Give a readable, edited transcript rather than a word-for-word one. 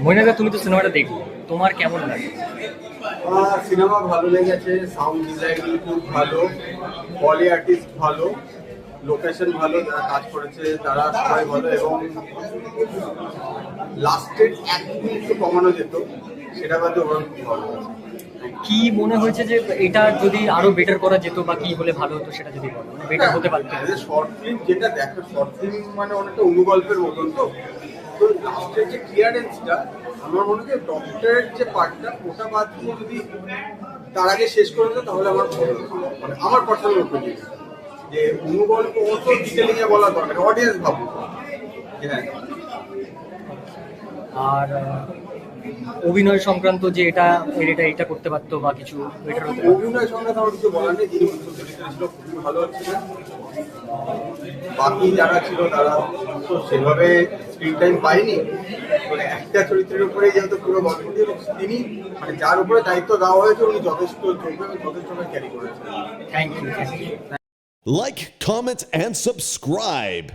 মইনাদা, তুমি তো সিনেমাটা দেখলে, তোমার কেমন লাগে? সিনেমা ভালো লেগেছে, সাউন্ড ডিজাইন খুব ভালো, বলি আর্টিস্ট ভালো, লোকেশন ভালো, যারা কাজ করেছে তারা সবাই ভালো, এবং লাস্টের এক মিনিট একটু কমানো যেত, সেটা বাদে ওরা খুব ভালো আছে। কি মনে হয়েছে যে এটা যদি আরো বেটার করা যেত বা কি হলে ভালো হতো, সেটা যদি বলো, বেটার হতে পারতো? শর্ট ফিল্ম যেটা দেখো, শর্ট ফিল্ম মানে অনেকটা অনুগল্পের মতন, তো তো লাস্টের যে ক্লিয়ারেন্সটা, আমার মনে হয় ডক্টরের যে পার্টটা ওটা বাদ দিয়ে যদি তার আগে শেষ করে দিত তাহলে আমার ভালো হতো। মানে আমার পার্সোনাল ওপিনিয়ন যে অনুগল্প অত ডিটেলিং এ বলা দরকার, অডিয়েন্স ভাবুক। হ্যাঁ, আর অভিনয় সংক্রান্ত যে এটা করতে পারতো বা কিছু বেটার হতে পারতো? অভিনয় সঙ্গে আমার কিছু বলার নেই, যিনি মুখ্য চরিত্রে ছিল খুবই ভালো ছিলেন। বাকি যারা ছিল তারা তো সেভাবে স্ক্রিন টাইম পায়নি, মানে একটা চরিত্রের উপরে যেহেতু পুরো গল্পটি, এবং তিনি মানে যার উপরে দায়িত্ব দেওয়া হয়েছে উনি যথেষ্ট যোগ্য এবং যথেষ্ট ক্যারি করেছেন। Thank you. Like, comment, and subscribe.